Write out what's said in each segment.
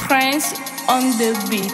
Prince on the beat.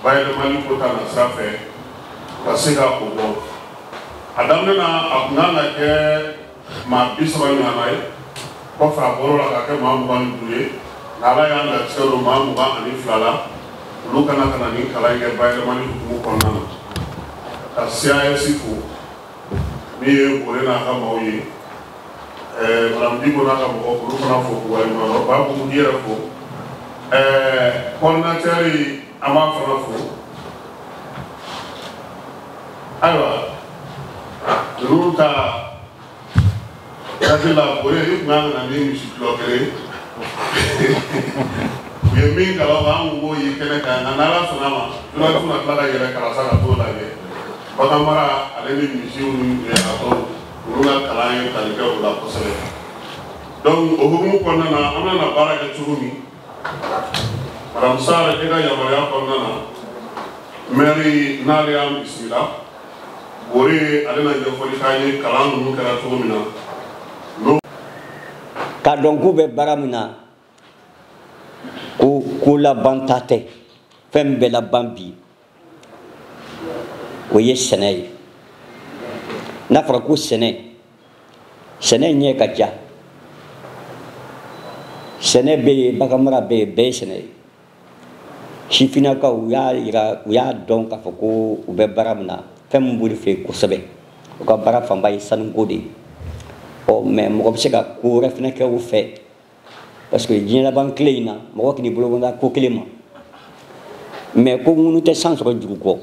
Bayelmani kota na sira fɛ ka se ka o bɔ a daminɛ na a kun kan ka kɛ maa 30 ɲɔgɔnna ye kɔfɛ a bɔr'o la ka kɛ maa 25 ye n'Ala y'an garisɛgɛ don maa 22 la olu kana ka na ni kalan in kɛ Bayelmani hukumu kɔnɔna na ka CAS fo min ye Bore n'a ka maaw ye Madame Diko n'a ka mɔgɔw olu fana fo k'u waleɲuman dɔn Babugu yɛrɛ fo coordinateur yi an b'a fana fo ayiwa ninnu ta hakili la Bore i kun kan ka na ni misi kilo 1 u ye min kalan an kun b'o ye kɛnɛ kan nka n'Ala sɔnna ma journaliste na tila ka yɛlɛ kalasa ka t'o lajɛ bagan mara ale ni misiw ni a tɔw olu ka kalan ye tali kɛ o la kosɛbɛ donc o hukumu kɔnɔna na an bɛna baara kɛ cogo min Madame Sarr e ka yamaruya kɔnɔna na mairie n'ale y'an bisimila Bore ale na ɲɛfɔli k'an ye kalan ninnu kɛra cogo min na ka dɔn k'u bɛ baara min na ko laban ta tɛ fɛn bɛɛ laban bi o ye sɛnɛ ye n'a fɔra ko sɛnɛ ɲɛ ka ja sɛnɛ bɛ yen bagan mara bɛ yen bɛɛ ye sɛnɛ ye sifinnakaw u y'a dɔn k'a fɔ ko u bɛ baara min na fɛn min b'olu fɛ yen kosɛbɛ u ka baara fanba ye sanuko de ye mais mɔgɔ bɛ se ka ko wɛrɛ fana kɛ u fɛ parce que diɲɛ laban tile in na mɔgɔ k'i bolo bɔ ko kelen ma mais ko minnu tɛ san sɔrɔ jugu kɔ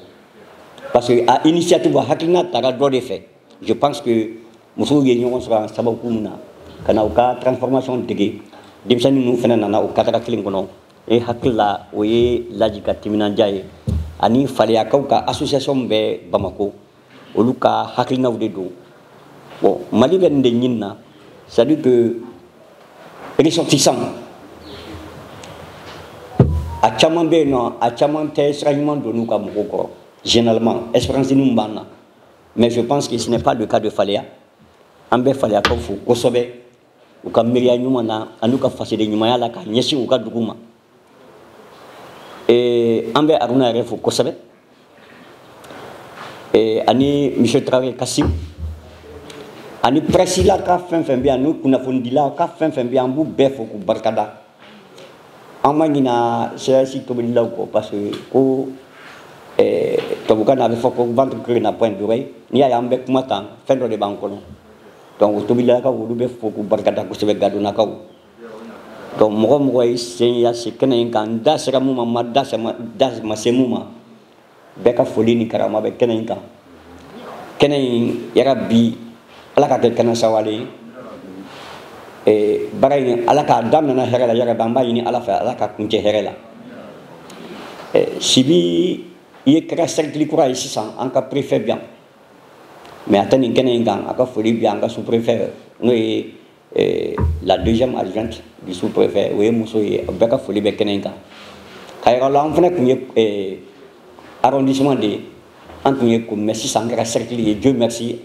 parce que a initiative hakilina taara dɔ de fɛ je pense que musow ye ɲɔgɔn sɔrɔ a sababu min na ka na u ka transformation dege denmisɛnnin ninnu fana nana o kadara kelen kɔnɔ e hakili la o ye laji ka timinandiya ye ani faleyakaw ka association bɛ Bamako olu ka hakilinaw de don bon Mali bɛ nin de ɲini na c'est à dire que ressortissant a caman bɛ yen nɔ a caman tɛ sira ɲuman don n'u ka mɔgɔw kɔrɔ généralement espérance ninnu b'an na mais je pense que ce n'est pas le cas de Faleya an bɛ faleyakaw fo kosɛbɛ u ka miiriya ɲuman na ani u ka fasede ɲumanya la ka ɲɛsin u ka dugu ma an bɛ Aruna yɛrɛ fo kosɛbɛ ani monsieur Traoré Kassim ani presila ka fɛn fɛn bɛ yan n'u kunnafonidila ka fɛn fɛn bɛ yan an b'u bɛɛ fo k'u barikada an ma ɲina CAC tobililaw kɔ parce que ko tubabukan na a bɛ fɔ ko ventre creux n'a point d'oreille n'i y'a ye an bɛ kuma tan fɛn dɔ de b'an kɔnɔ donc o tobililakaw olu bɛ fo k'u barikada kosɛbɛ gadonnakaw donc mɔgɔ o mɔgɔ ye sen yase kɛnɛ in kan n da sera mun ma n ma da ma se mun ma bɛɛ ka foli ni karama bɛ kɛnɛ in kan kɛnɛ in yarabi ala ka kɛ kɛnɛ sawale ye baara in ala k'a daminɛ hɛrɛ la yarabi an b'a ɲini ala fɛ ala ka kuncɛ hɛrɛ la Sibi i ye kɛra cercle kura ye sisan an ka préfet bi yan mais a tɛ nin kɛnɛ in kan a ka foli bi an ka sous-préfet n'o ye la deuxième adjointe du sous-préfet o ye muso ye bɛɛ ka foli bɛ kɛnɛ in kan ka yira la an fana tun ye arrondissement de ye an tun ye ko mais sisan an kɛra cercle ye Dieu merci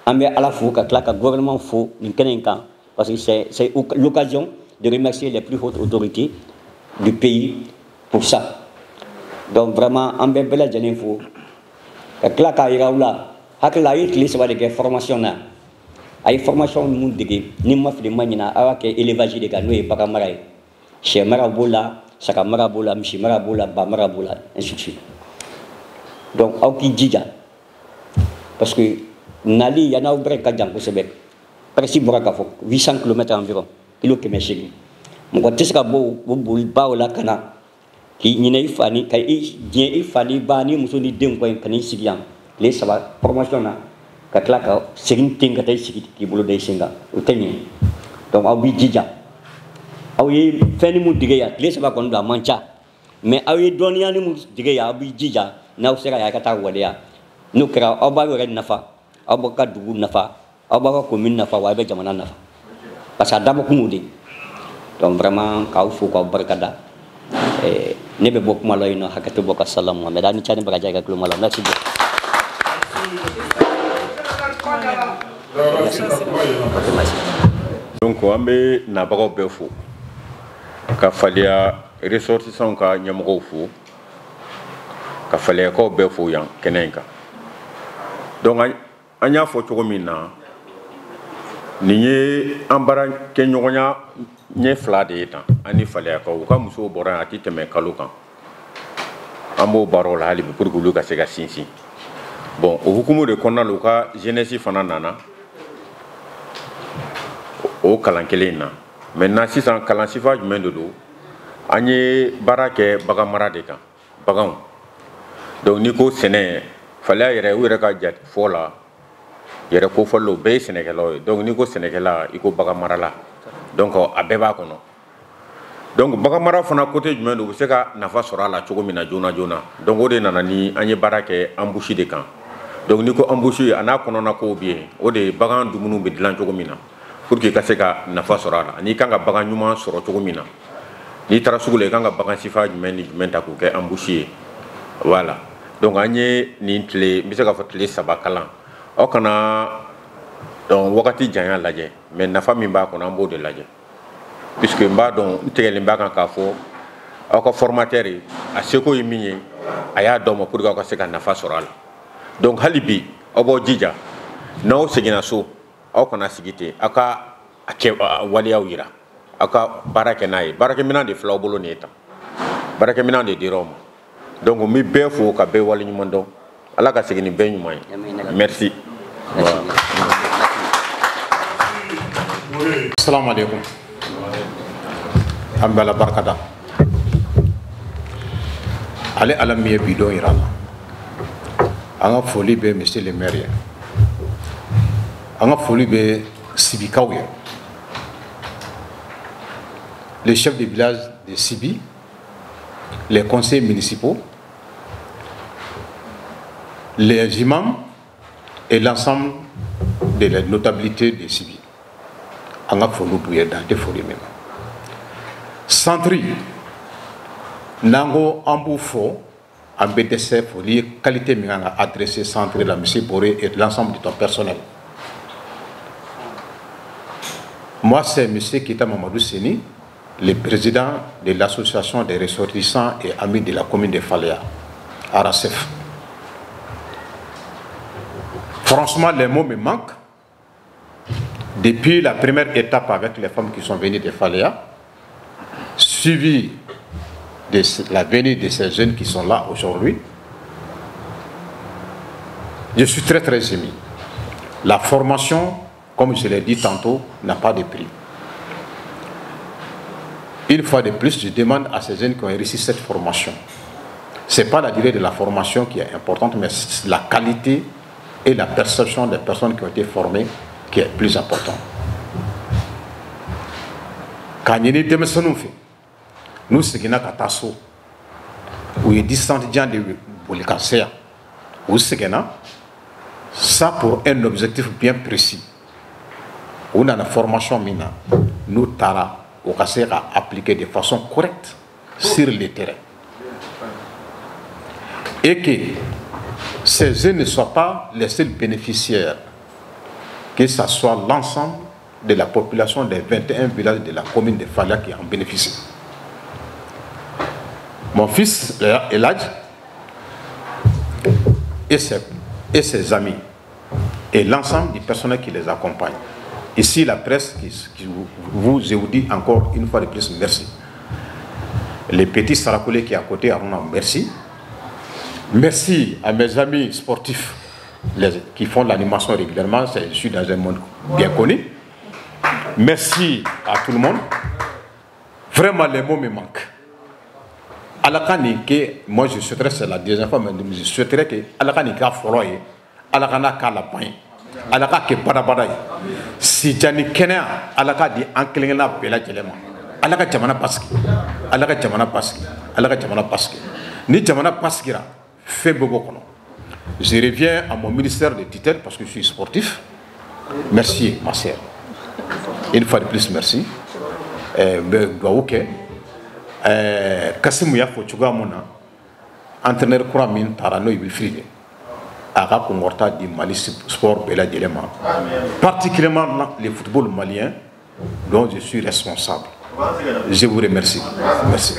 an bɛ ala fo ka tila ka gouvernement fo nin kɛnɛ in kan parce que c'est l'occasion de remercier les plus hautes autorités du pays pour ça donc vraiment an bɛ bɛɛ lajɛlen fo ka tila k'a yira u la hakili la a ye tile saba de kɛ formation na a ye formation mun dege ni ma fili ma ɲina a b'a kɛ élevage de kan n'o ye bagan mara ye sɛ mara b'o la saga mara b'o la misi mara b'o la ba mara b'o la ainsi de suite donc aw k'i jija parce que nali yan'aw bɛrɛ ka jan kosɛbɛ presque bɔra k'a fɔ 800 km environ kilo 800 mɔgɔ tɛ se ka bɔ o bolibaw la ka na k'i ɲinɛ i fa ni ka i diɲɛ i fa ni ba ni muso ni denw kɔ ka n'i sigi yan tile saba formation na ka tila ka segin ten ka taa i sigi k'i bolo da i sen kan o tɛ ɲɛ donc aw b'i jija aw ye fɛn ni mun dege yan tile saba kɔni don a man ca mais aw ye dɔnniya ni mun dege yan aw b'i jija n'aw sera yan a ka taa waleya n'o kɛra aw b'aw yɛrɛ nafa aw b'aw ka dugu nafa aw b'aw ka commune nafa wa aw bɛ jamana nafa parce que a dabɔ kun y'o de ye donc vraiment k'aw fo k'aw barikada ne bɛ bɔ kuma la yen nɔ hakɛto bɔ ka sala Muhamɛd a ni ca ni bagaji ka kuloma la merci beaucoup. Donc an bɛ nabagaw bɛɛ fo ka faliya ressortissants ka ɲɛmɔgɔw fo ka faliyakaw bɛɛ fo yan kɛnɛ in kan donc an y'a fɔ cogo min na nin ye an baara kɛɲɔgɔnya ɲɛ fila de ye tan an ni faliyakaw u ka musow bɔra yan a tɛ tɛmɛ kalo kan an b'o baaraw la hali bi pour que olu ka se ka sinsin bon o hukumu de kɔnɔna la u ka jeunesse fana nana o kalan kelen in na maintenant sisan kalan sifa jumɛn de don an ye baara kɛ bagan mara de kan baganw donc n'i ko sɛnɛ faliya yɛrɛ u yɛrɛ ka jate fɔ la yɛrɛ kofɔli o bɛɛ ye sɛnɛkɛlaw ye donc n'i ko sɛnɛkɛla i ko bagan marala donc a bɛɛ b'a kɔnɔ donc bagan mara fana côté jumɛn don u bɛ se ka nafa sɔrɔ a la cogo min na joona joona donc o de nana ni an ye baara kɛ embouche de kan donc n'i ko embouche a n'a kɔnɔna kow bɛ yen o de ye bagan dumuniw bɛ dilan cogo min na pour que i ka se ka nafa sɔrɔ a la n'i kan ka bagan ɲuman sɔrɔ cogo min na n'i taara sugu la i kan ka bagan sifa jumɛn ni jumɛn ta k'o kɛ embouche ye voilà donc an ye nin tile n bɛ se k'a fɔ tile saba kalan aw kana donc wagati janya lajɛ mais nafa min b'a kɔnɔ an b'o de lajɛ puisque n b'a dɔn n tigɛlen b'a kan k'a fɔ aw ka formateur a seko ye min ye a y'a dɔn ma pour que aw ka se ka nafa sɔrɔ a la donc hali bi aw b'aw jija n'aw seginna so aw kana sigi ten aw ka a kɛ waleyaw yira aw ka baara kɛ n'a ye baarakɛminɛn de filaw bolo nin ye tan baarakɛminɛn de dira aw ma donc n bɛ bɛɛ fo ka bɛɛ waleɲuman dɔn ala ka segin ni bɛɛ ɲuman ye merci. Assalamu alaikum. An bɛ ala barikada ale ala min ye bi dɔn yira la an ka foli bɛ monsieur le maire ye an ka foli bɛ sibikaw ye les chefs de village de Sibi, les conseils municipaux, les imams et l'ensemble de la notabilité de Sibi. An ka foli b'u ye dan tɛ foli min na centre n'an ko an b'u fɔ an bɛ dɛsɛ foli ye qualité min kan ka adressé centre la monsieur Boré et l'ensemble de ton personnel. Moi c'est monsieur Kita Mamadou Seni, le président de l'association des ressortissants et amis de la commune de Faléa, ARASEF. Franchement, les mots me manquent. Depuis la première étape avec les femmes qui sont venues de Faléa, suivi de la venue de ces jeunes qui sont là aujourd'hui, je suis très très ému. La formation, comme je l'ai dit tantôt, n'a pas de prix. Une fois de plus, je demande à ces jeunes qui ont réussi cette formation. Ce n'est pas la durée de la formation qui est importante, mais la qualité et la perception des personnes qui ont été formées qui est plus important. Quand nous sommes nous sommes à Tasso, où il y a 10 gens de Bolikasea, où ça pour un objectif bien précis. On a une formation mina, nous tara, au Kasea à appliquer de façon correcte sur le terrain. Et que ces jeunes ne soient pas les seuls bénéficiaires, que ce soit l'ensemble de la population des 21 villages de la commune de Faléa qui en bénéficient. Mon fils Eladj et ses amis et l'ensemble du personnel qui les accompagne. Ici, la presse je vous dit encore une fois de plus merci. Les petits Sarakoulés qui est à côté, merci. Merci à mes amis sportifs qui font l'animation régulièrement. Je suis dans un monde bien connu. Merci à tout le monde. Vraiment, les mots me manquent. Alakani que moi je souhaiterais, c'est la deuxième fois, mais je souhaiterais que Alakani ka foloye, Alakana ka la pain, Alaka ke badabadaï. Si Jani Kenya, Alaka di Ankelena Bela Jelema, Alaka Jamana Paski, Alaka Jamana Paski, Alaka Jamana Paski. Ni Jamana Paskira, fait beaucoup. Je reviens à mon ministère de tutelle parce que je suis sportif. Merci, ma sœur. Une fois de plus, merci. Ok. Kasimouya Fochuga Mona, entraîneur Kuramin Tarano Wilfried, Ara Kongorta du Mali Sport Bela Dilema. Particulièrement le football malien, dont je suis responsable. Je vous remercie. Merci.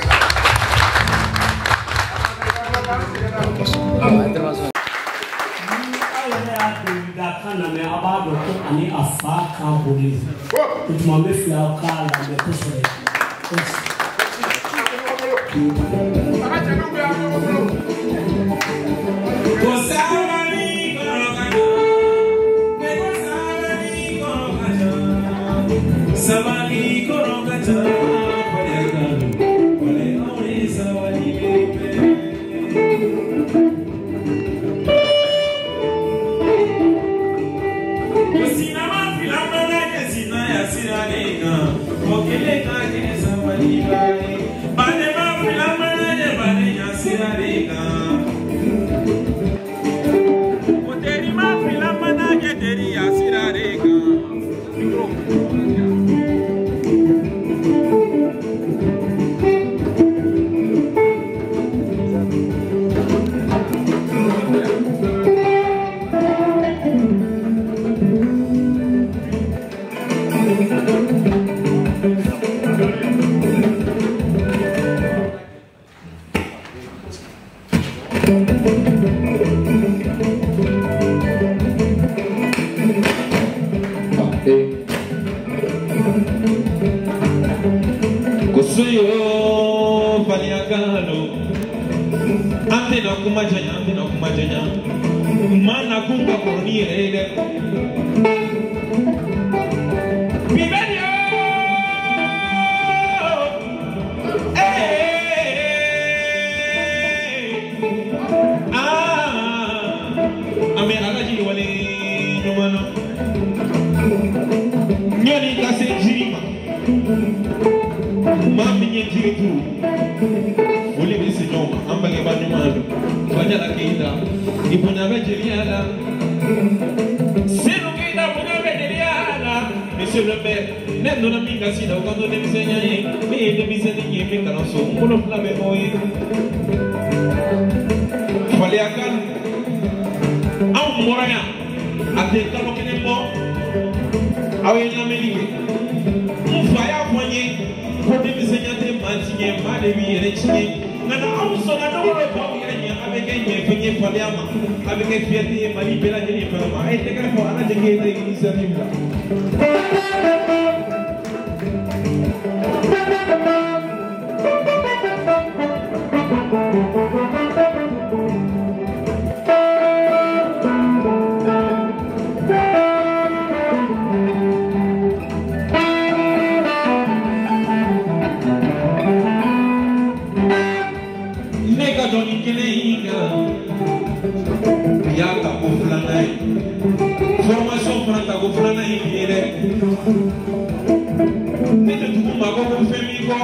Monsieur le maire, même dans la migration, quand on est missionnaire, mais les missionnaires qui sont on ne l'a même pas. Il fallait à calme. En moyen, à des talons qui n'est pas, à une Amérique. On va y avoir pour des missionnaires, des matiniers, mal de vie, et ngana awuso na do le ba ya nya abeke nya penye paliama abeke fiati mali bela jeni fama ay tekere ko ana jenge de initiative la formation fana ta ko filanan in ye dɛ ne tɛ tugu mako ko fɛn min kɔ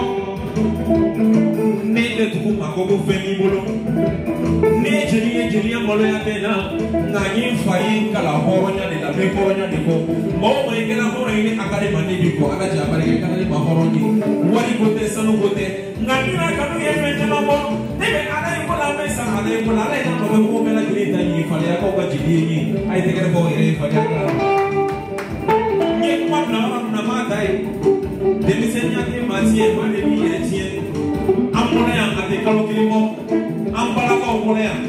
ne tɛ tugu mako ko fɛn min bolo ne ye jeliya maloya bɛɛ na nka n ye n fa ye kala hɔrɔnya de la n bɛ hɔrɔnya de kɔ mɔgɔ ma i kɛra hɔrɔn ye ni a ka de ma ne bi kɔ ala jɛ a barika i kana ne ma hɔrɔn ye wari ko tɛ sanu ko tɛ nka min na kanu ye fɛn caman bɔ ne bɛ ala ye ko la n bɛ san ala ye ko la ala ye ka nɔgɔ ko bɛɛ lajɛlen ta ɲi faleyakaw ka jeli ye ɲi a ye tɛgɛrɛ bɔ yɛrɛ ye faleyaka la n ye kuma bila yɔrɔ min na n b'a ta ye denmisɛnninya tɛ maa tiɲɛ maa de b'i yɛrɛ tiɲɛ an bɔra yan a tɛ kalo kelen bɔ an balakaw bɔra yan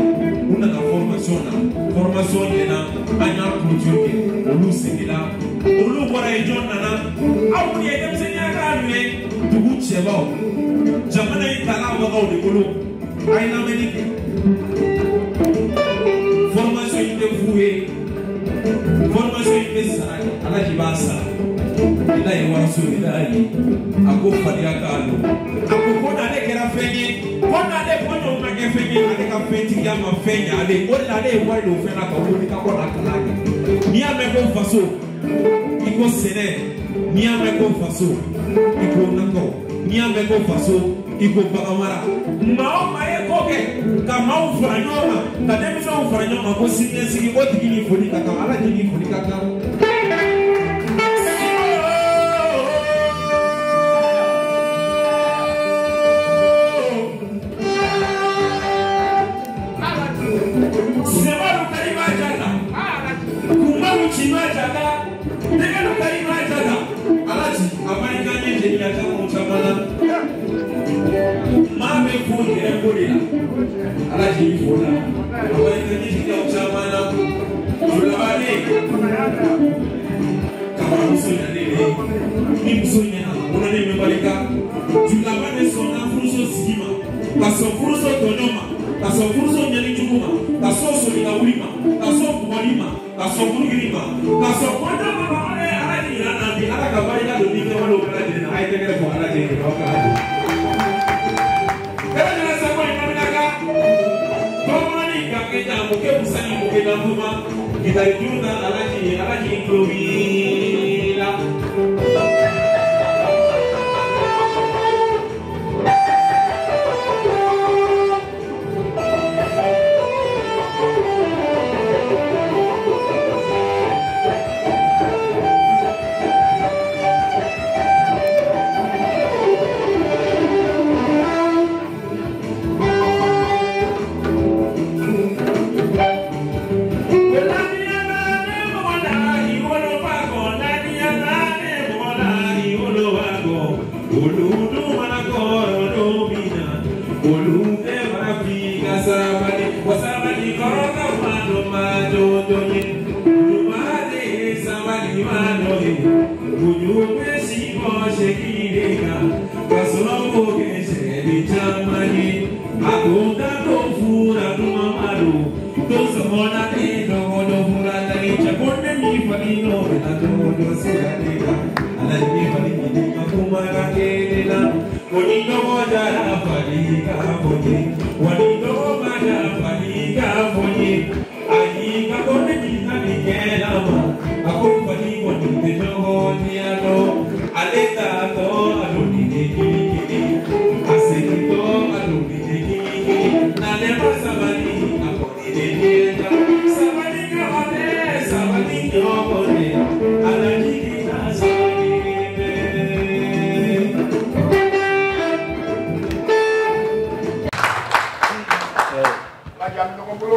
u nana formation na formation yɛlɛna an y'a clôture kɛ olu seginna olu bɔra yen jɔn nana aw kun ye denmisɛnninya k'a minɛ dugu cɛbaw jamana in kalanbagaw de bolo a ye lamɛnni kɛ formation in tɛ fu ye formation in tɛ sara ye ala de b'a sara ila ye wariso de la ye a ko fadenya k'a don a ko n'ale kɛra fɛn ye ko n'ale kɔɲɔw ma kɛ fɛn ye ale ka fɛntigiya ma fɛn ɲɛ ale o de la ale ye wari don fɛn na ka wuli ka bɔ n'a kalan kɛ n'i y'a mɛn ko faso i ko sɛnɛ n'i y'a mɛn ko faso i ko nakɔ n'i y'a mɛn ko faso i ko baganmara maa o maa ye ko kɛ ka maaw fara ɲɔgɔn kan ka denmisɛnw fara ɲɔgɔn kan ko siniɲɛsigi o tigi ni foli ka kan ala de ni foli ka kan.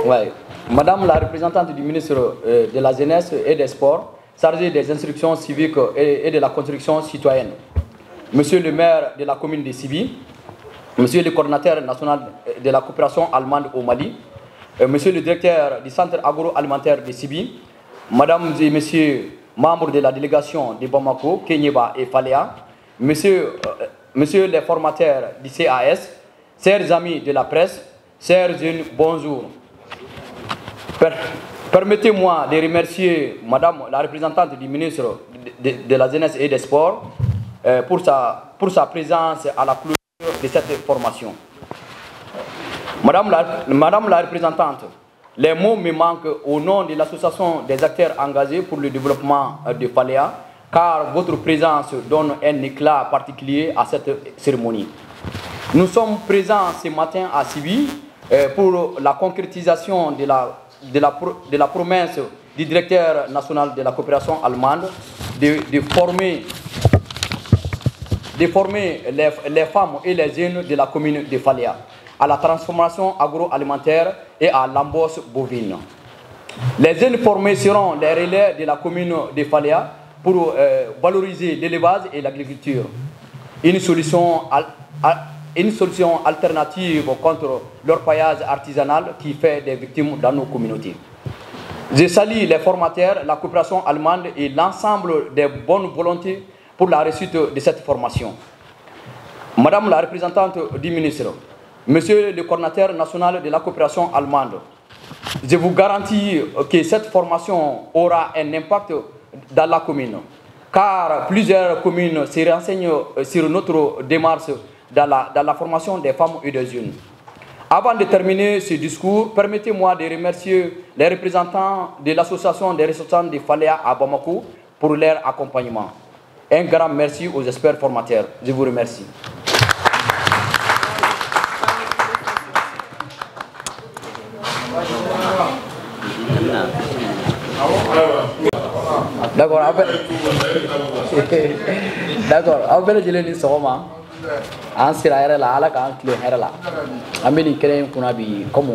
Ouais. Madame la représentante du ministre de la Jeunesse et des Sports, chargée des instructions civiques et de la construction citoyenne, Monsieur le maire de la commune de Sibi, Monsieur le coordinateur national de la coopération allemande au Mali, Monsieur le directeur du centre agroalimentaire de Sibi, Madame et Messieurs membres de la délégation de Bamako, Kenyeba et Faléa, Monsieur les formateurs du CAS, chers amis de la presse, chers jeunes, bonjour. Permettez-moi de remercier Madame la représentante du ministre de la Jeunesse et des Sports pour sa présence à la clôture de cette formation. Madame la représentante, les mots me manquent au nom de l'association des acteurs engagés pour le développement de Faléa, car votre présence donne un éclat particulier à cette cérémonie. Nous sommes présents ce matin à Sibi pour la concrétisation de la promesse du directeur national de la coopération allemande de former les femmes et les jeunes de la commune de Faléa à la transformation agroalimentaire et à l'embauche bovine. Les jeunes formés seront les relais de la commune de Faléa pour valoriser l'élevage et l'agriculture. Une solution alternative contre l'orpaillage artisanal qui fait des victimes dans nos communautés. Je salue les formateurs, la coopération allemande et l'ensemble des bonnes volontés pour la réussite de cette formation. Madame la représentante du ministre, Monsieur le coordinateur national de la coopération allemande, je vous garantis que cette formation aura un impact dans la commune, car plusieurs communes se renseignent sur notre démarche dans la formation des femmes et des jeunes. Avant de terminer ce discours, permettez-moi de remercier les représentants de l'association des ressortissants de Faléa à Bamako pour leur accompagnement. Un grand merci aux experts formateurs. Je vous remercie. D'accord, aw bɛɛ lajɛlen ni sɔgɔma an sera hɛrɛ la ala k'an tile hɛrɛ la an bɛ nin kɛnɛ in kunna bi comme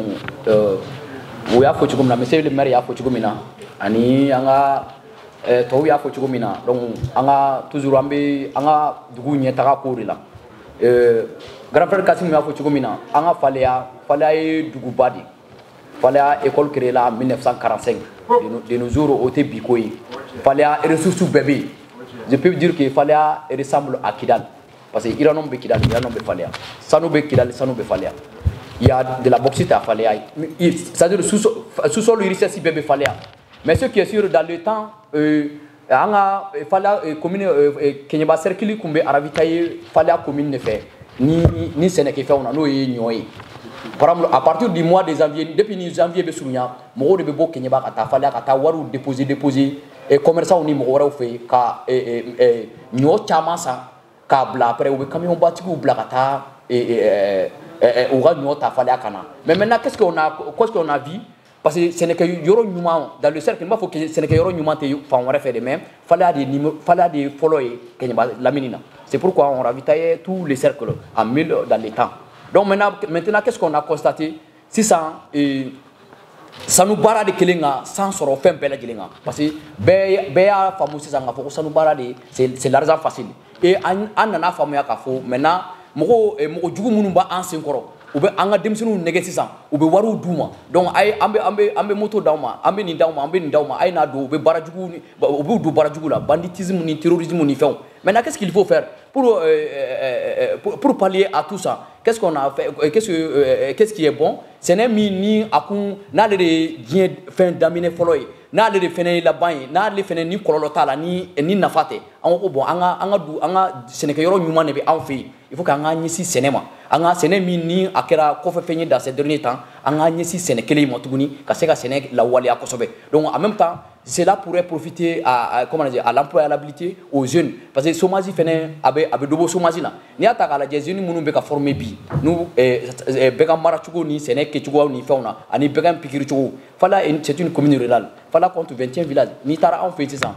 u y'a fɔ cogo min na monsieur le maire y'a fɔ cogo min na ani an ka tɔw y'a fɔ cogo min na donc an ka toujours an bɛ an ka dugu ɲɛtaga ko de la grand frère Kasimu y'a fɔ cogo min na an ka Faléa ye duguba de Faléa école créée en 1945 de nos jours au tɛ bi ko ye Faléa ressources bɛɛ bɛ yen. Je peux dire que Faléa ressemble à Kidal. Parce que Iranon be Kidal, Iranon be Faléa. Sanou be Kidal, Sanou be Faléa. Il y a de la bauxite à Faléa. C'est-à-dire sous-sol richesse be Faléa. Mais ce qui est sûr, dans le temps, Faléa commune Kenyeba cercle kumbe aravitaye Faléa commune ne fait ni Sénégal fait on a no ñoy. Par exemple, à partir du mois de janvier, depuis janvier be sunya, mo de be bo Kenyeba ka ta Faléa ka ta waru déposer et commerçant ni mɔgɔ wɛrɛw fɛ ka ɲɔ caman san k'a bila après u bɛ camion batigiw bila ka taa u ka ɲɔ ta Faléa ka na mais maintenant qu'est-ce qu'on a vu parce que sɛnɛkɛ yɔrɔ ɲuman dans le cercle n b'a fɔ que sɛnɛkɛ yɔrɔ ɲuman tɛ fan wɛrɛ fɛ de mais Faléa de fɔlɔ ye Kenyeba lamini na c'est pourquoi on ravitaillait tous les cercles en mille dans les temps donc maintenant qu'est-ce qu'on a constaté sisan sanu baara de kelen ka san sɔrɔ fɛn bɛɛ lajɛlen kan parce que bɛɛ y'a faamu sisan k'a fɔ ko sanu baara de c'est l'argent facile et an nana faamuya k'a fɔ maintenant mɔgɔ jugu minnu b'an sen kɔrɔ u bɛ an ka denmisɛnninw nɛgɛ sisan u bɛ wariw d'u ma donc an bɛ moto d'aw ma an bɛ nin d'aw ma an bɛ nin d'aw ma a ye n'a don u bɛ baara jugu u b'u don baara jugu la banditisme ni terrorisme ni fɛnw maintenant qu'est-ce qu'il faut faire pour pallier à tout ça qu'est-ce qu'on a fait qu'est-ce qui est bon sɛnɛ min ni a kun n'ale de ye diɲɛ fɛn daminɛ fɔlɔ ye n'ale de fɛnɛ ye laban ye n'ale fɛnɛ ni kɔlɔlɔ t'a la ni nafa tɛ an ko bon an ka sɛnɛkɛyɔrɔ ɲuman de bɛ anw fɛ yen il faut qu'an ka ɲɛsin sɛnɛ ma an ka sɛnɛ min ni a kɛra kɔfɛfɛn ye dans ces derniers temps an ka ɲɛsin sɛnɛ kelen in ma tuguni ka se ka sɛnɛ lawaleya kosɛbɛ donc en même temps cela pourrait profiter à l'employabilité aux jeunes parce que chômage fɛnɛ a bɛ dɔ bɔ chômage la n'i y'a ta k'a lajɛ jeunes minnu bɛ ka former bi n'u bɛɛ ka mara cogo ni sɛnɛ kɛcogoyaw ni fɛnw na ani bɛɛ ka pikiri cogo Faléa c'est une commune rurale Faléa compte 21 villages n'i taara anw fɛ yen sisan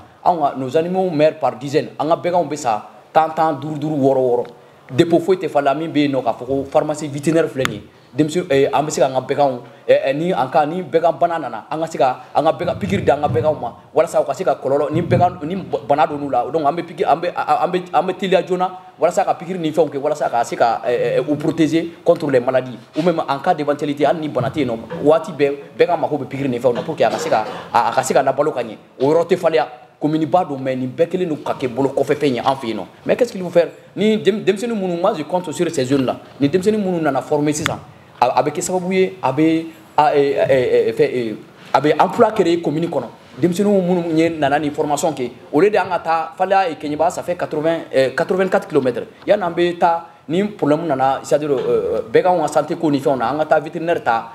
nos animaux meurent par dizaines an ka bɛɛkanw bɛ sa 10 5 6 7 dépôt foyi tɛ Faléa min bɛ yen nɔ k'a fɔ ko pharmacie vétérinaire filɛ nin ye demsu an bɛ se ka an ka bɛkanw ni an ka ni bɛkan bana nana an ka se ka an ka bɛkan pikiri di an ka bɛkanw ma walasa u ka se ka kɔlɔlɔ ni bɛkan ni bana don n'u la donc an bɛ pikiri an bɛ teliya joona walasa ka pikiri ni fɛnw kɛ walasa ka se ka u protéger contre les maladies ou même en cas d'éventualité hali ni bana tɛ yen nɔ waati bɛɛ bɛɛ ka mako bɛ pikiri ni fɛnw na pour que a ka se ka labalo ka ɲɛ o yɔrɔ tɛ falen commune ba don mais nin bɛɛ kelen don ka kɛ bolo kɔfɛ fɛn ye an fɛ yen nɔ mais qu'est-ce qu'il faut faire ni denmisɛnnin minnu moi je compte sur ces jeunes là ni denmisɛnnin minnu nana former sisan a bɛ kɛ sababu ye a bɛ emploi créer commune kɔnɔ denmisɛnninw minnu ye nana ni formation kɛ au lieu de an ka taa falen Keɲeba ça fait 84 km yanni an bɛ taa ni problème nana c'est-à-dire bɛɛ ka santé ko ni fɛnw na an ka taa vétérinaire ta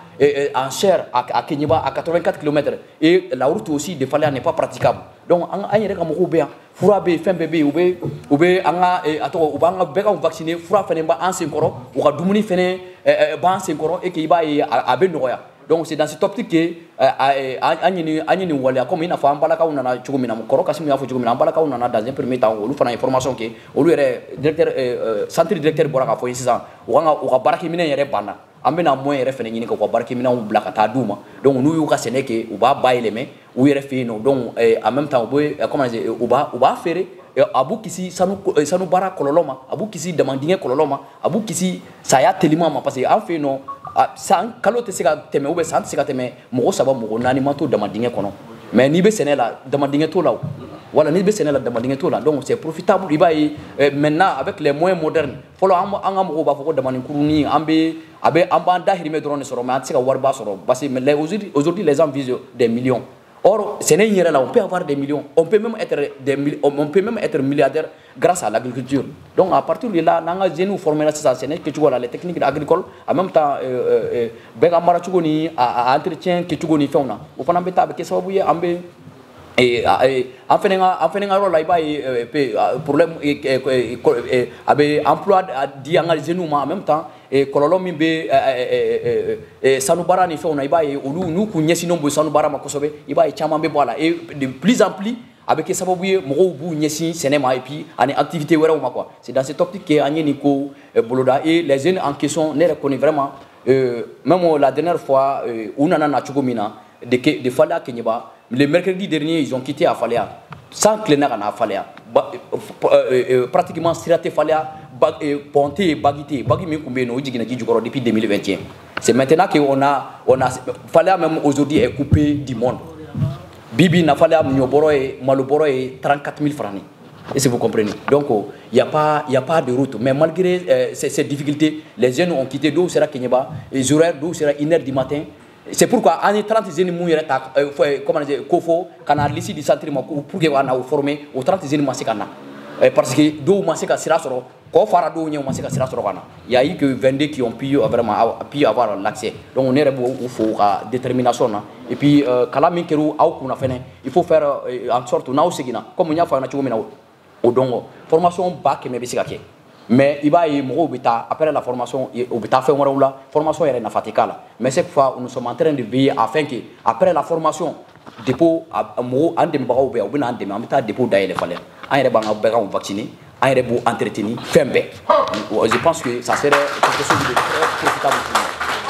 en chair à Keɲeba à 84 km et la route aussi de Falen n'est pas praticable donc an yɛrɛ ka mɔgɔw bɛ yan fura bɛ yen fɛn bɛɛ bɛ yen u bɛ an ka a tɔgɔ u b'an ka bɛɛ ka vacciner fura fɛnɛ b'an senkɔrɔ u ka dumuni fɛnɛ b'an senkɔrɔ et que i b'a ye a bɛ nɔgɔya donc c'est dans cette optique que an ye nin waleya comme i n'a fɔ an balakaw nana cogo min na kɔrɔ Kasimu y'a fɔ cogo min na an balakaw nana dans un premier temps olu fana ye formation kɛ olu yɛrɛ directeur centre directeur bɔra k'a fɔ ye sisan u ka baarakɛminɛn yɛrɛ banna an bɛna moyen yɛrɛ fɛnɛ ɲini ka u ka baarakɛminɛnw bila ka taa d'u ma donc n'u y'u ka sɛnɛ kɛ u b'a bayɛlɛmɛ u yɛrɛ fɛ yen nɔ donc en même temps u bɛ comment dire u b'a feere a b'u kisi sanu baara kɔlɔlɔ ma a b'u kisi damandingɛ kɔlɔlɔ ma a b'u kisi saya teliman ma parce que an fɛ yen nɔ san kalo tɛ se ka tɛmɛ ou bien san tɛ se ka tɛmɛ mɔgɔ 3 mɔgɔ 4 ma to damandingɛ kɔnɔ mais n'i bɛ sɛnɛ la damandingɛ t'o la o voilà n'i bɛ sɛnɛ la damandingɛ t'o la donc c'est profitable i b'a ye maintenant avec les moyens modernes fɔlɔ an ka mɔgɔw b'a fɔ ko damandekurunin an b'an dahirimɛ dɔrɔn de sɔrɔ mais an tɛ se ka wariba sɔrɔ parce que aujourd'hui les gens visent des millions. Or, ce n'est rien là, on peut avoir des millions, on peut même être milliardaire grâce à l'agriculture. Donc à partir de là, nous avons formé les techniques agricoles, en même temps, à entretien que tu connais fauna. Au fond, en faisant rôle là, problème emploi dit en même temps et kololo min be sanubara ni fɛnw na i b'a ye olu n'u kun ɲɛsinnen bɛ sanubara ma kosɛbɛ i b'a ye caman bɛ bɔ a la et de plus en plus a bɛ kɛ sababu ye mɔgɔw b'u ɲɛsin sɛnɛ ma et puis ani activité wɛrɛw ma quoi c'est dans cette optique que an ye nin ko boloda et les jeunes en question ne yɛrɛ kɔni vraiment même la dernière fois u nana na cogo min na de Falen Keɲeba le mercredi dernier ils ont quitté à Falen sans tilenna ka na Falen pratiquement sira tɛ Falen Ponté Bagité Bagi min kun bɛ yen nɔ o jiginna ji jukɔrɔ depuis 2021 c'est maintenant que on a Falen même aujourd'hui est coupé du monde bibi na Falen ɲɔbɔrɔ ye malobɔrɔ ye 34 000 francs est-ce que vous comprenez donc il y a pas de route mais malgré ces difficultés les jeunes ont quitté d'où sera Keɲeba les horaires d'où sera 1h du matin. C'est pourquoi on est 30 jeunes qui comment dire kofo kana lisi du centre pour que on a formé au 30 jeunes masé kana parce que do masé ka sira soro ko fara do nyu masé ka sira soro kana il y a eu que 22 qui ont pu vraiment avoir l'accès donc on est il faut détermination na et puis kala min keru aw kuna fene il faut faire en sorte na osigina comme nya fa na chugomina o dongo formation ba ke me bisika ke mais il va y avoir après la formation la formation est nafatikala mais cette fois nous sommes en train de veiller afin que après la formation dépôt en dembagaw be ou bien en dépôt d'ailleurs Falen en yɛrɛ b'an ka vacciner en yɛrɛ b'u entretenir fɛn bɛɛ je pense que ça serait quelque chose de très profitable pour nous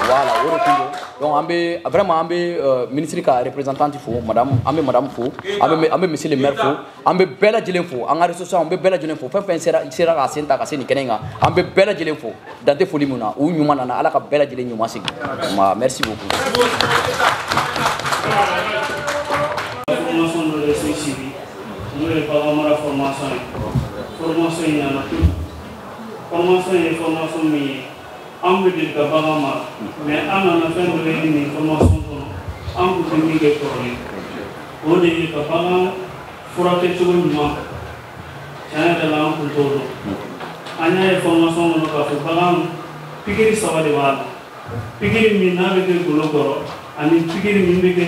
voilà o de kun donc an bɛ vraiment an bɛ ministre ka représentante fo madame an bɛ madame fo an bɛ monsieur le maire fo an bɛ bɛɛ lajɛlen fo an ka ressources an bɛ bɛɛ lajɛlen fo fɛn sera ka sen ta ka se nin kɛnɛ in kan an bɛ bɛɛ lajɛlen fo dan tɛ foli min na u ɲuman nana ala ka bɛɛ lajɛlen ɲuman segin merci beaucoup. Formation de l'esprit civil, nous les parents de la formation est en tout. Formation est formation mais on veut dire que parents mais on a fait une formation on veut dire que on dit que parents faut que tout le monde c'est là on peut tout. On a une formation on a fait parents pikiri ça va de voir pikiri mina avec le golo ani pikiri mina avec le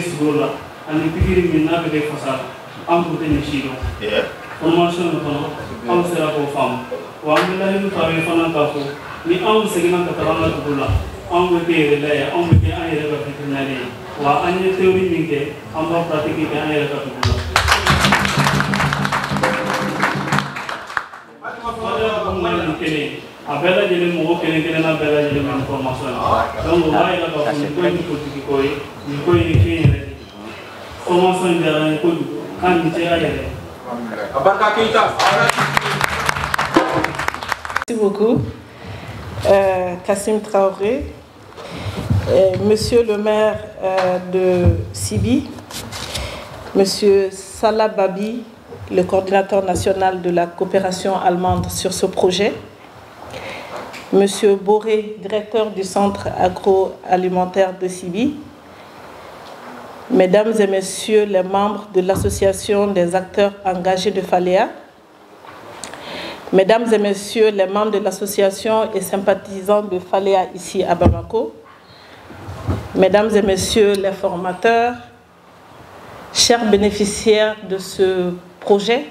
ani pikiri mina bɛ kɛ fasa an kun tɛ nin si dɔn formation nin kɔnɔ anw sera k'o faamu wa an bɛ laɲini ta ye fana k'a fɔ ni anw seginna ka taga an ka dugu la anw bɛ kɛ yɛrɛ la ye anw bɛ kɛ an yɛrɛ ka vétérinaire ye wa an ye théorie min kɛ an b'a pratique kɛ an yɛrɛ ka dugu la. Falen kun ye nin kelen ye a bɛɛ lajɛlen mɔgɔ kelen kelenna bɛɛ lajɛlen ma information ye donc o b'a yira k'a fɔ nin ko in ni politique ko ye nin ko in ni kɛn yɛrɛ de formation in diyara n ye kojugu k'an nin cɛya yɛrɛ. Merci beaucoup, Kassim Traoré, Monsieur le maire de Sibi, Monsieur Salah Babi, le coordinateur national de la coopération allemande sur ce projet, Monsieur Boré, directeur du centre agroalimentaire de Sibi, Mesdames et Messieurs les membres de l'association des acteurs engagés de Faléa, Mesdames et Messieurs les membres de l'association et sympathisants de Faléa ici à Bamako, Mesdames et Messieurs les formateurs, chers bénéficiaires de ce projet,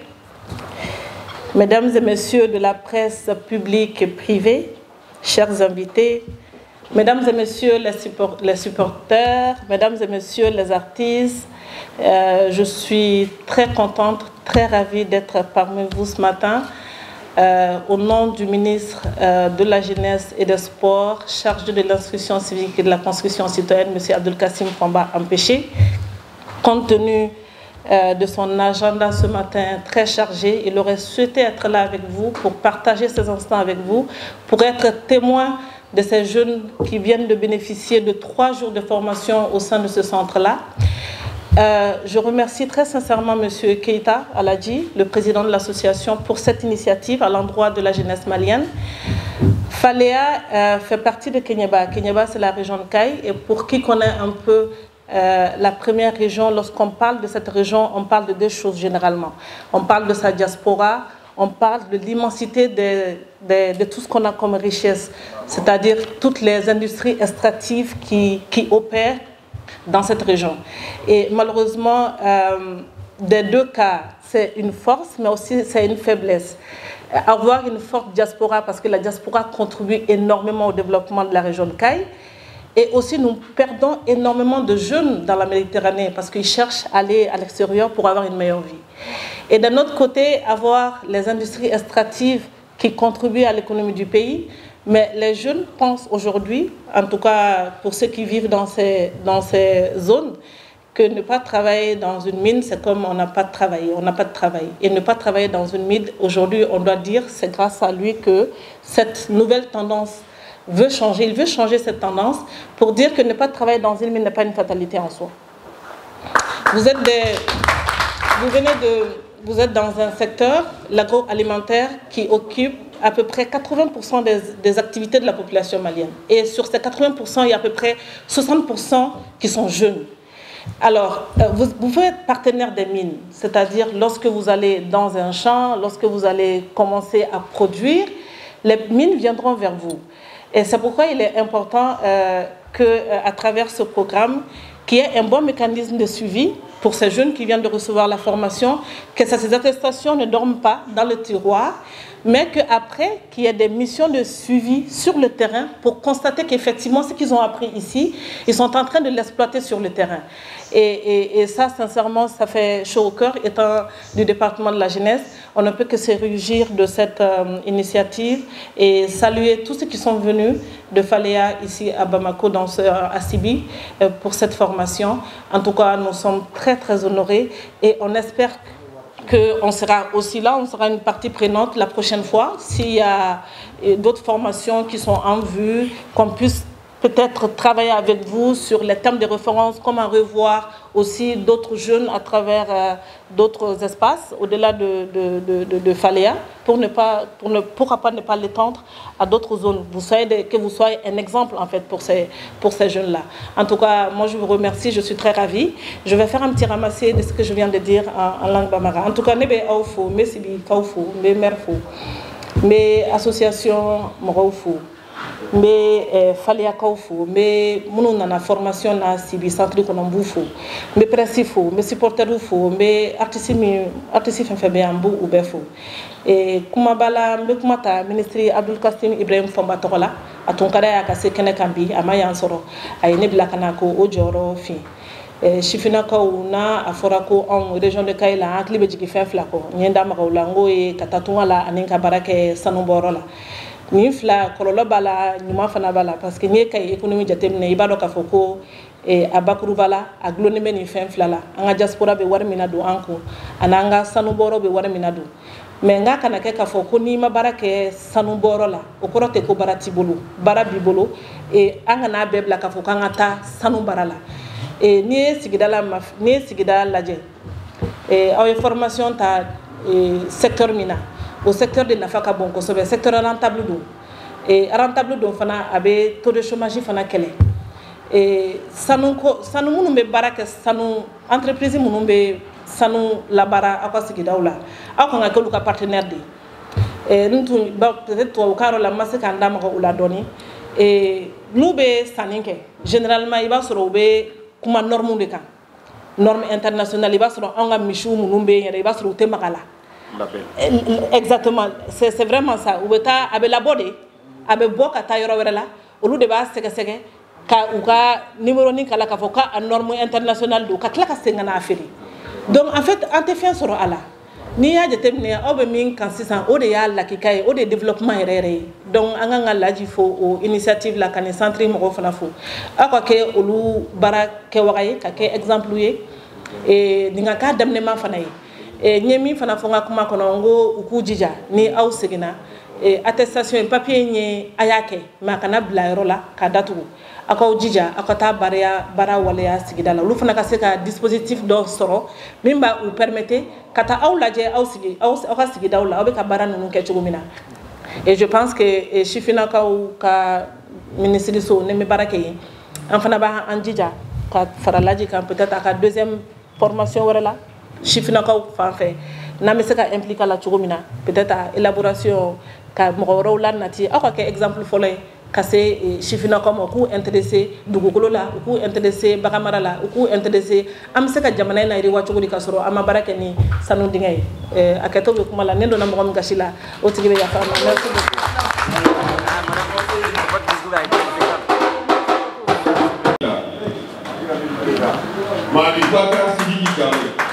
Mesdames et Messieurs de la presse publique et privée, chers invités, Mesdames et Messieurs les supporters, Mesdames et Messieurs les artistes, je suis très contente, très ravie d'être parmi vous ce matin. Au nom du ministre de la Jeunesse et des Sports, chargé de l'instruction civique et de la construction citoyenne, M. Abdelkassim Famba Ampéché, compte tenu de son agenda ce matin très chargé, il aurait souhaité être là avec vous pour partager ces instants avec vous, pour être témoin de ces jeunes qui viennent de bénéficier de 3 jours de formation au sein de ce centre-là. Je remercie très sincèrement M. Keïta Aladji, le président de l'association, pour cette initiative à l'endroit de la jeunesse malienne. Faléa fait partie de Kéniéba. Kéniéba, c'est la région de Kaï. Et pour qui connaît un peu la première région, lorsqu'on parle de cette région, on parle de 2 choses généralement. On parle de sa diaspora, on parle de l'immensité de tout ce qu'on a comme richesse, c'est-à-dire toutes les industries extractives qui opèrent dans cette région. Et malheureusement, des 2 cas, c'est une force, mais aussi c'est une faiblesse. Avoir une forte diaspora, parce que la diaspora contribue énormément au développement de la région de Kaï. Et aussi, nous perdons énormément de jeunes dans la Méditerranée, parce qu'ils cherchent à aller à l'extérieur pour avoir une meilleure vie. Et d'un autre côté, avoir les industries extractives qui contribuent à l'économie du pays. Mais les jeunes pensent aujourd'hui, en tout cas pour ceux qui vivent dans ces zones, que ne pas travailler dans une mine, c'est comme on n'a pas de travail, on n'a pas de travail. Et ne pas travailler dans une mine, aujourd'hui, on doit dire, c'est grâce à lui que cette nouvelle tendance veut changer. Il veut changer cette tendance pour dire que ne pas travailler dans une mine n'est pas une fatalité en soi. Vous êtes dans un secteur, l'agroalimentaire, qui occupe à peu près 80% des activités de la population malienne. Et sur ces 80%, il y a à peu près 60% qui sont jeunes. Alors, vous pouvez être partenaire des mines, c'est-à-dire lorsque vous allez dans un champ, lorsque vous allez commencer à produire, les mines viendront vers vous. Et c'est pourquoi il est important qu'à travers ce programme, qu'il y ait un bon mécanisme de suivi pour ces jeunes qui viennent de recevoir la formation, que ces attestations ne dorment pas dans le tiroir, mais qu'après, qu'il y ait des missions de suivi sur le terrain pour constater qu'effectivement, ce qu'ils ont appris ici, ils sont en train de l'exploiter sur le terrain. Et ça, sincèrement, ça fait chaud au cœur. Étant du département de la jeunesse, on ne peut que se réjouir de cette initiative et saluer tous ceux qui sont venus de Faléa ici à Bamako, à Sibi, pour cette formation. En tout cas, nous sommes très, très honorés et on espère qu'on sera aussi là, on sera une partie prenante la prochaine fois. S'il y a d'autres formations qui sont en vue, qu'on puisse peut-être travailler avec vous sur les thèmes de référence, comment revoir aussi d'autres jeunes à travers d'autres espaces, au-delà de Faléa, pourquoi pas ne pas l'étendre à d'autres zones. Que vous soyez un exemple en fait pour ces jeunes-là. En tout cas, moi je vous remercie, je suis très ravie. Je vais faire un petit ramassé de ce que je viens de dire en langue bambara. En tout cas, nebe aoufou, me sibi kaoufou, me merfou, me association moroufou. Mais Faléa Kaufou, mais nous avons formation na Sibi centre de Konambou, mais principaux, mais supporters fou, mais artistes fait bien beau ou befou. Et kuma bala me kuma ta ministre Abdelkassim Ibrahim Famba Tokola, a ton carrière à casser Kenekambi, à Mayansoro, à Inebla Kanako, au Joro fi. Shifinaka una aforako en région de Kaila, Klibejiki fait flaco, Nienda Marolango et Katatuala, Aninka Barake Sanuborola. ni fila kɔlɔlɔ b'a la ɲuman fana b'a la parce que n'i ye kayi économie jateminɛ i b'a dɔn k'a fɔ ko a bakuruba la a gulonnen bɛ nin fɛn fila la an ka diaspora bɛ wari min na don an kun ani an ka sanubɔyɔrɔ bɛ wari min na don mais n ka kana kɛ k'a fɔ ko n'i ma baara kɛ sanubɔyɔrɔ la o kɔrɔ tɛ ko baara t'i bolo baara b'i bolo an kana bɛɛ bila k'a fɔ k'an ka taa sanu baara la n'i ye sigida lajɛ aw ye formation ta secteur min na o secteur de nafa ka bon kosɛbɛ secteur rentable don rentable don fana a bɛ taux de chômage fana kɛlɛ sanu minnu bɛ baara kɛ sanu entreprise minnu bɛ sanu labaara aw ka sigidaw la aw kan ka kɛ olu ka partenaire de ye n tun peut-être tubabukan yɔrɔ la n ma se k'an da maga o la dɔɔni n'u bɛ sanni kɛ généralement i b'a sɔrɔ u bɛ kuma norme de kan norme internationale i b'a sɔrɔ anw ka misiw minnu bɛ yen yɛrɛ i b'a sɔrɔ u tɛ maga la exactement c'est vraiment ça u bɛ taa a bɛ labɔ de a bɛ bɔ ka taa yɔrɔ wɛrɛ la olu de b'a sɛgɛsɛgɛ ka u ka numéro ni kala k'a fɔ k'a norme internationale don ka tila ka segin ka n'a feere donc en fait an tɛ fɛn sɔrɔ a la n'i y'a jateminɛ aw bɛ min kan sisan o de y'a lakika ye o de ye développement yɛrɛ yɛrɛ ye donc an kan ka laji fo o initiative la ka nin centre mɔgɔw fana fo aw ka kɛ olu baara kɛwaga ye ka kɛ exemple ye nin ka k'a daminɛma fana ye n ye min fana fɔ n ka kuma kɔnɔ n ko u k'u jija ni aw seginna attestation ye papier ye a y'a kɛ mais a kana bila yɔrɔ la ka datugu aw k'aw jija aw ka taa baara waleya sigida la olu fana ka se ka dispositif dɔ sɔrɔ min b'a u permettre ka taa aw lajɛ aw ka sigidaw la aw bɛ ka baara ninnu kɛ cogo min na et je pense que sifinnakaw ka ministre ne bɛ baara kɛ yen an fana b'an jija ka fara laji kan peut-être a ka deuxième formation wɛrɛ la sifinnakaw fan fɛ n'an bɛ se ka impliquer la cogo min na peut-être a élaboration ka mɔgɔ wɛrɛw la nati aw ka kɛ exemple fɔlɔ ye ka se sifinnakaw ma u k'u intéressé dugukolo la u k'u intéressé baganmara la u k'u intéressé an bɛ se ka jamana in layiriwa cogo di ka sɔrɔ an ma baara kɛ ni sanu dingɛ ye a kɛtɔ bɛ kuma la ne donna mɔgɔ min gasi la o tigi bɛ yafa ma merci beaucoup. Mali Bakar Sidiki Diallo.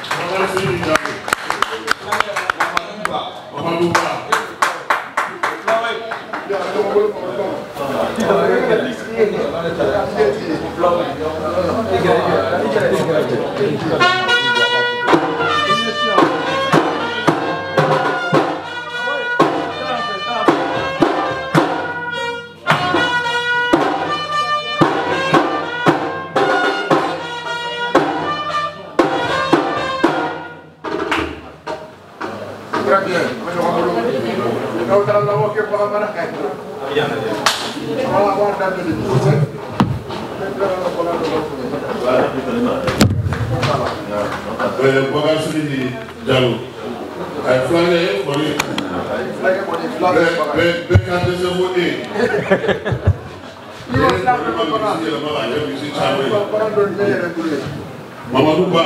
Mamadou Ba,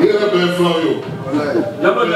il est bien Flavio. Il y a pas de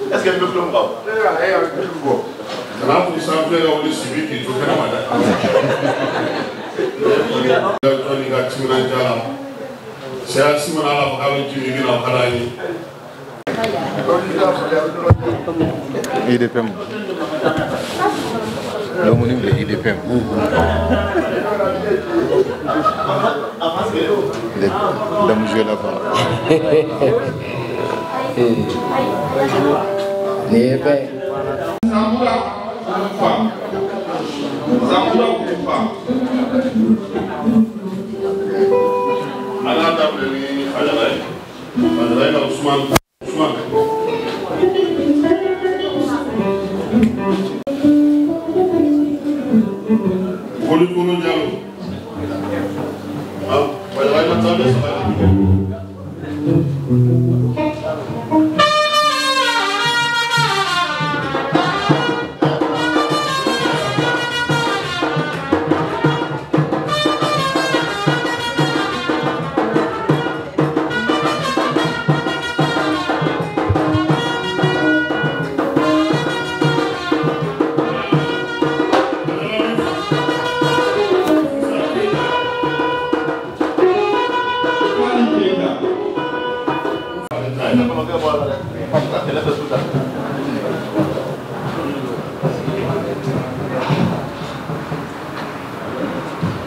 Est-ce qu'elle me plombe pas? Il est l'homonyme de IDPM. Dame jouer là-bas.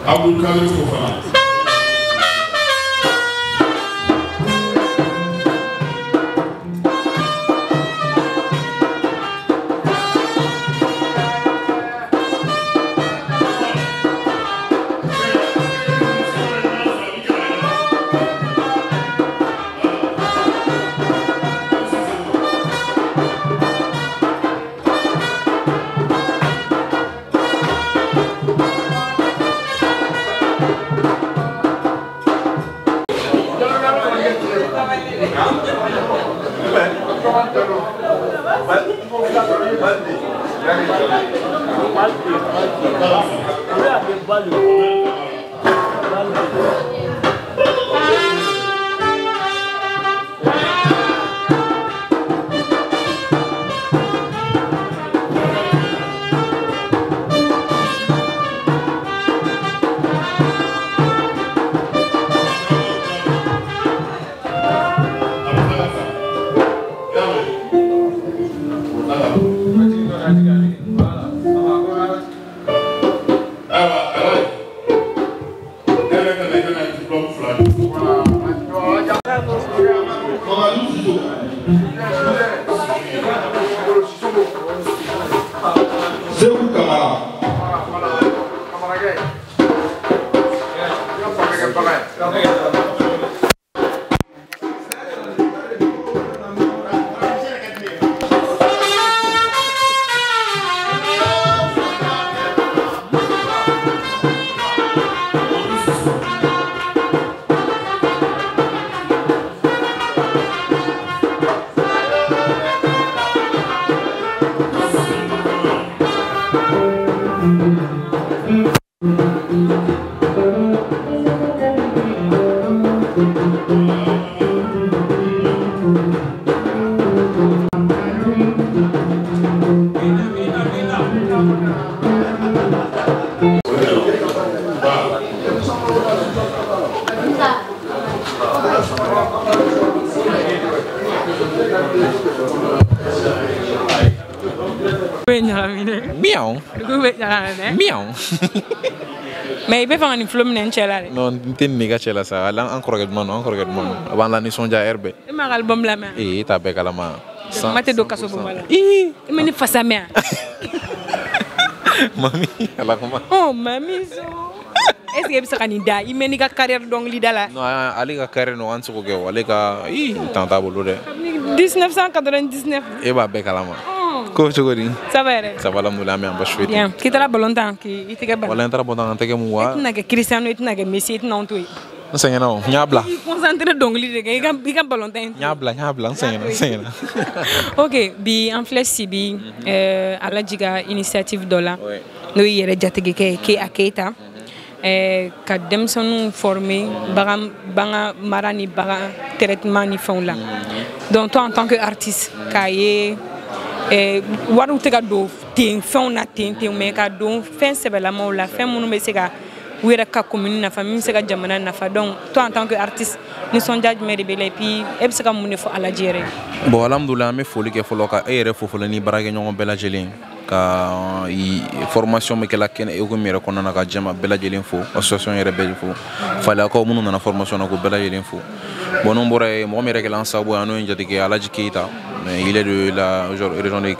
Abdul Karim Fofana. Miau. Miau. Mais il peut faire une flume n'enchela. Non, t'es néga chela ça. Là encore regarde-moi. Avant la nuit sonja herbe. Et ma album la main. Eh, t'as bec à la main. Mate do kaso bomala. Eh, mais ni face à main. Mami, ala comment? Oh, mami so. Est-ce que c'est candidat? Il mène une carrière donc lidala. Non, ali ka carrière no ansu ko ge, ali ka tanta bolo de. 1999. Eh ba bec à la main. Comment tu dis? Ça va. Ça va l'amdoula mais en chouette. Bien. Qui t'a longtemps qui était capable. Voilà, entra bon temps que moi. Tu n'as que Cristiano, tu n'as que Messi, tu n'as tout. Enseigne non, nyabla. Concentré donc l'idée que il a ballon temps. Nyabla, enseigne. OK, bi en flèche bi à la diga initiative dola. Nous y est jatege ke aketa. Ka demsonu formé banga marani baga traitement ni fond là. Donc toi en tant que artiste, kaye waru te ka do ten fɛnw na ten mais ka don fɛn sɛbɛlamaw la fɛn minnu bɛ se ka u yɛrɛ ka commune nafa min bɛ se ka jamana nafa donc toi en tant que artiste nisɔndiya jumɛn de bɛ la et puis e bɛ se ka mun de fɔ Alaji yɛrɛ. Bon alhamdoulilah an bɛ foli kɛ fɔlɔ ka e yɛrɛ fo fɔlɔ ni baarakɛɲɔgɔn bɛɛ lajɛlen ka formation me kala ken e ko mi rekona na ka jama bela jelen fo association yere be fo fala ko munu na formation na ko bela jelen fo bon nombre mo mi rekela sabo anu njati ke Alaji Keita il est de la région de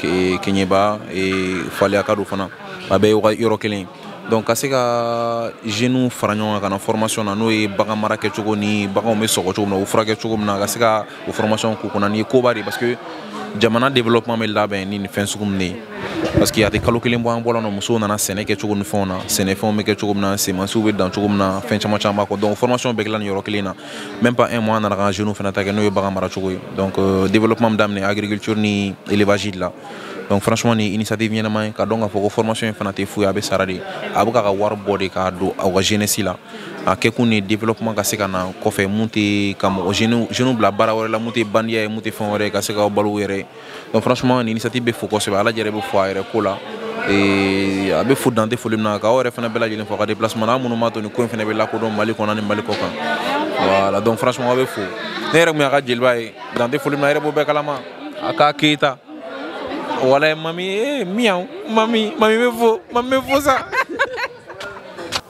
Kenyeba et fala ka do fana abe yoro kelen donc asika jeune faranyo kana formation na no e baga marake chogo ni baga me soko chogo na o frage chogo na asika o formation ko kuna ni ko bari parce que jamana développement me laben ni fin sugum ni parce qu'il y a des calculs en bois no muso na sene ke chogo ni fona sene fon me ke chogo na c'est mansu be dans chogo na fin chama chama ko donc formation be klan yoro kelina même pas un mois na ra jeune fena ta ke no e baga mara chogo donc développement d'amener agriculture ni élevage là. Donc franchement ni initiative ñena may ka donga foko formation fanate fu yabe saradi abuka ka war body ka do awa jeunesse la a keku ni développement ka seka na ko fe monter kam o jeune bla bara wala monter bandia monter fon wala ka seka balu wéré donc franchement ni initiative be foko se ala jere be fo ayre ko la et abe fu dans des folim na ka wala fana bela jele fo ka déplacement na munu mato ni ko fene be la ko don mali ko na ni mali ko kan voilà donc franchement abe fo ne rek mi ka jilbay dans des folim na rebo be kalama aka Keita. Voilà, mamie, miaou, mamie me faut ça.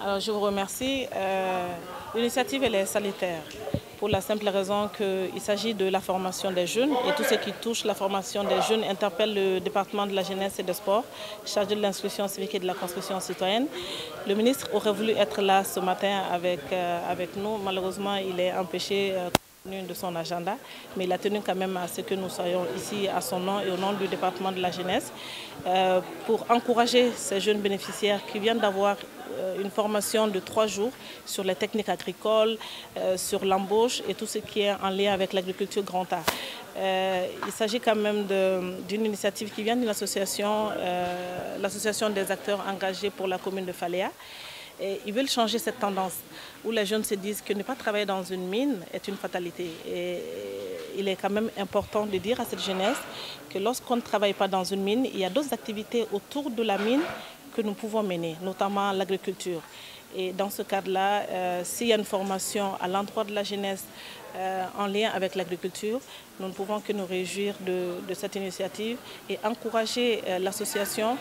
Alors, je vous remercie. L'initiative, elle est salutaire pour la simple raison qu'il s'agit de la formation des jeunes et tout ce qui touche la formation des jeunes interpelle le département de la jeunesse et des sports, chargé de l'instruction civique et de la construction citoyenne. Le ministre aurait voulu être là ce matin avec nous. Malheureusement, il est empêché de son agenda, mais il a tenu quand même à ce que nous soyons ici à son nom et au nom du département de la jeunesse pour encourager ces jeunes bénéficiaires qui viennent d'avoir une formation de 3 jours sur les techniques agricoles, sur l'embauche et tout ce qui est en lien avec l'agriculture Grand A. Il s'agit quand même d'une initiative qui vient d'une association, l'association des acteurs engagés pour la commune de Faléa. Et ils veulent changer cette tendance où les jeunes se disent que ne pas travailler dans une mine est une fatalité. Et il est quand même important de dire à cette jeunesse que lorsqu'on ne travaille pas dans une mine, il y a d'autres activités autour de la mine que nous pouvons mener, notamment l'agriculture. Et dans ce cadre-là, s'il y a une formation à l'endroit de la jeunesse en lien avec l'agriculture, nous ne pouvons que nous réjouir de cette initiative et encourager l'association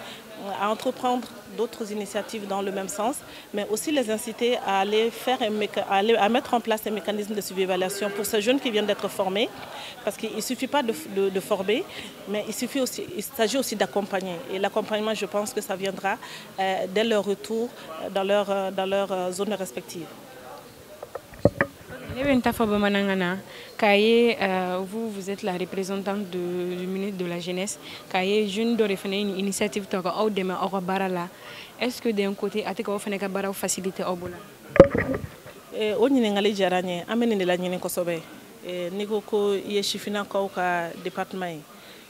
à entreprendre d'autres initiatives dans le même sens, mais aussi les inciter à aller à mettre en place un mécanisme de suivi-évaluation pour ces jeunes qui viennent d'être formés, parce qu'il ne suffit pas de former, mais il s'agit aussi d'accompagner. Et l'accompagnement, je pense que ça viendra dès leur retour dans leur zone respective. Vous êtes la représentante du ministre de la Jeunesse. Jeune de une initiative est-ce que d'un côté, vous avez facilité au boulot?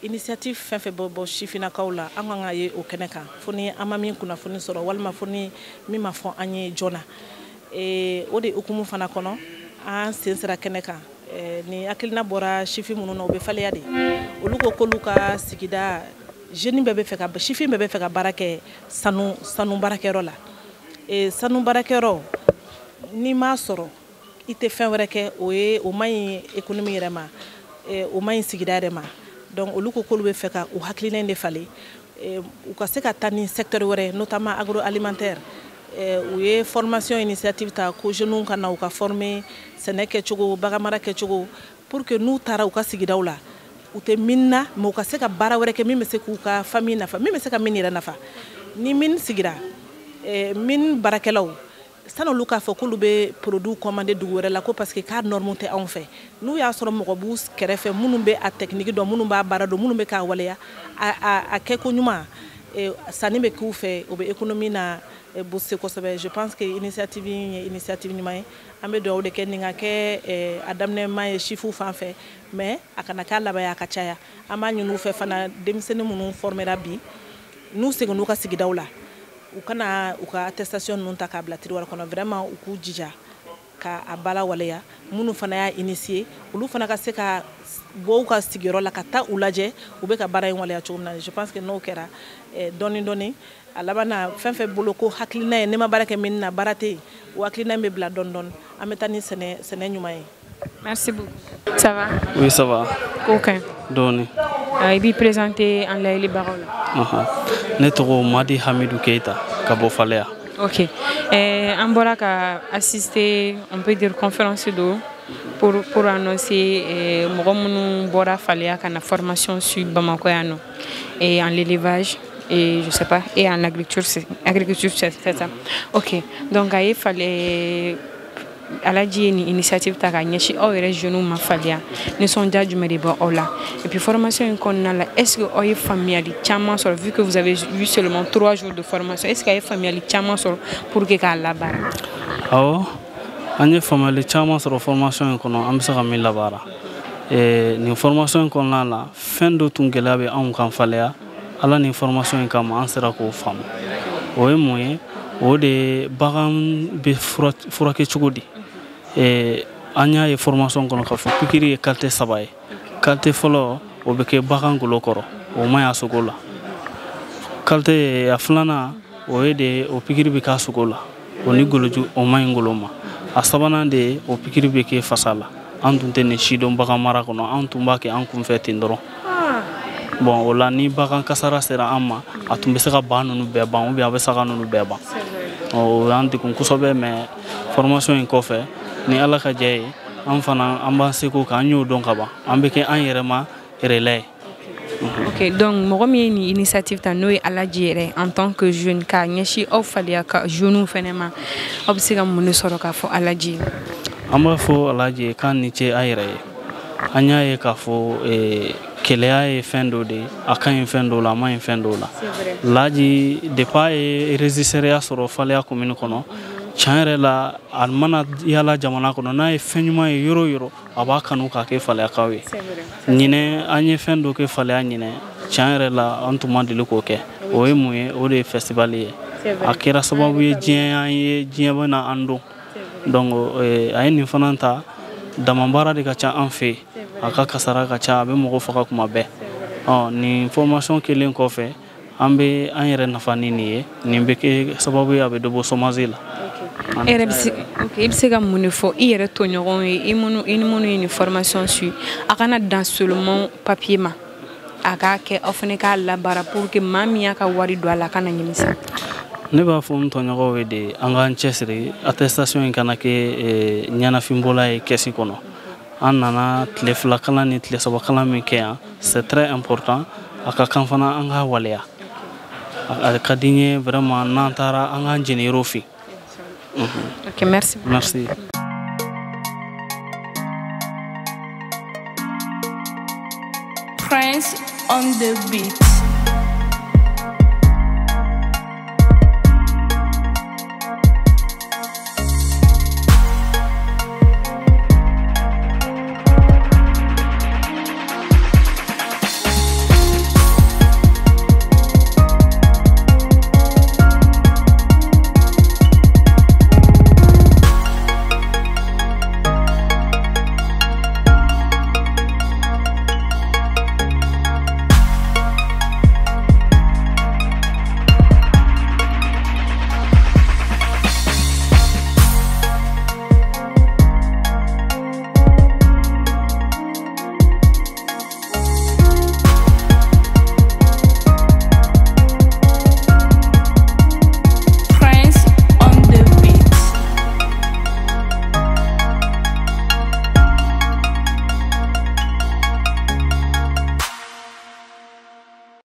Initiative fait bobo chifina kaula anganga ye o keneka foni amami kuna foni soro walma foni mima fon anye jona e ode ukumu fana kono an sensera keneka ni akilina bora chifi munu no be fale yade oluko koluka sigida jeune bebe feka chifi bebe feka barake sanu barakero la e sanu barakero ni ma soro ite fen wereke o mai économie rema e o mai sigida rema. Donc, au lieu de faire des hakilin de fallait, ou que c'est un secteur notamment agroalimentaire, où il y a formation initiative ta que je nous kana ou ka former, c'est n'est que chogo bagamara que chogo pour que nous tara ou ka sigidaula, ou te minna, mais ou ka c'est ka bara were que mime c'est ka famille nafa, mime c'est ka minira nafa, ni min sigira, min barakelau. Ça nous luka fo kulu be produit commandé du wéré la ko parce que car normonté en fait nous ya soro mo bus kerefe munumbe a technique do munumba barado munumbe ka waleya a keko nyuma et ça nimbe ku fait obe économie na bosse ko sobe. Je pense que initiative ni may ambe do de keninga ke adamne may chifu fa fait mais akana kala ba ya kachaya amanyu nu fe fana demsene munu former rabi nous c'est que nous ka sigidawla ukana uka attestation nunta kabla tiwala kono vraiment uku jija ka abala waleya munu fana ya initier ulu fana ka se ka bo ka sigiro la kata ulaje ube ka bara waleya chumna. Je pense que no kera doni alabana fenfe boloko haklina ne ma barake minna barate ou haklina me bla don ametani sene nyumaye. Merci beaucoup. Ça va? Oui, ça va. Aucun. Donné. Il est présenté en la libérale. Ne tɔgɔ Madi Hamidou Keita ka bɔ Falaya. Ok. On va assister, on peut dire, conférence pour annoncer Bora Falaya qui a une formation sur Bamako et en l'élevage et je sais pas et en agriculture c'est ça. Ok. Donc il fallait Aladji une initiative ta ka ñeshi aw yɛrɛ jeunes ma faliya ni sonja jumɛn de bɔ aw la et puis formation in kɔnɔna la est-ce que aw ye faamuyali caman sɔrɔ vu que vous avez eu seulement 3 jours de formation est-ce que a ye faamuyali caman sɔrɔ pour que k'a labaara awɔ an ye faamuyali caman sɔrɔ formation in kɔnɔ an bɛ se ka min labaara nin formation in kɔnɔna la fɛn dɔ tun gɛlɛya bɛ anw kan faliya ala nin formation in kama an sera k'o faamu o ye mun ye o de bagan bɛ furakɛ cogo di an y'a ye formation kɔnɔ k'a fɔ pikiri ye qualité 3 ye qualité fɔlɔ o bɛ kɛ bagan golo kɔrɔ o ma y'a sogo la qualité a filanan o ye de o pikiri bɛ k'a sogo la o ni goloju o ma ɲi golo ma a sabanan de o pikiri bɛ kɛ fasa la an tun tɛ nin si dɔn bagan mara kɔnɔ an tun b'a kɛ an kunfɛ ten dɔrɔn bon o la ni bagan kasara sera an ma a tun bɛ se ka ba ninnu bɛɛ ban ou bien a bɛ saga ninnu bɛɛ ban o y'an degun kosɛbɛ mais formation in kɔfɛ ni ala ka jɛ ye an fana an b'an seko k'an y'o dɔn ka ban an bɛ kɛ an yɛrɛ ma relais. Ok, donc mɔgɔ min ye nin initiative ta n'o ye Aladji yɛrɛ en tant que jeune k'a ɲɛsin aw faliya ka jeunes fɛnɛ ma aw bɛ se ka mun de sɔrɔ k'a fɔ Aladji ye. An b'a fɔ Aladji ye k'an ni ce a yɛrɛ ye an y'a ye k'a fɔ keleya ye fɛn dɔ de ye a ka ɲi fɛn dɔw la a ma ɲi fɛn dɔw la Aladji depuis a ye registre sɔrɔ Falaya commune kɔnɔ tiɲɛ yɛrɛ la a mana yala jamana kɔnɔ n'a ye fɛn ɲuman ye yɔrɔ o yɔrɔ a b'a kanu k'a kɛ Falayakaw ye ɲinɛ an ye fɛn dɔ kɛ Falaya ɲinɛ tiɲɛ yɛrɛ la an tun ma deli k'o kɛ o ye mun ye o de ye festival ye a kɛra sababu ye diɲɛ bɛ na an don donc a ye nin fana ta damabaara de ka ca an fɛ a ka kasara ka ca a bɛ mɔgɔ faga kuma bɛɛ nin formation kelen kɔfɛ an bɛ an yɛrɛ nafa ni nin ye nin bɛ kɛ sababu ye a bɛ dɔ bɔ chômage la. I bɛ se ka mun de fɔ i yɛrɛ tɔɲɔgɔnw ye i ni minnu ye nin formation su a kana dan seulement papier ma a k'a kɛ aw fana k'a labaara pour que maa min y'a ka wari don a la a kana nimisa. Ne b'a fɔ n tɔɲɔgɔnw ye de an k'an cɛsiri attestation in kana kɛ ɲɛnafinbɔla ye kɛsi kɔnɔ an nana tile 2 kalan ni tile 3 kalan min kɛ yan c'est très important a ka kan fana an k'a waleya a ka di n ye vraiment n'an taara an k'an jeniyɔrɔ fɛ. Ok, merci. Merci. Prince on the beat.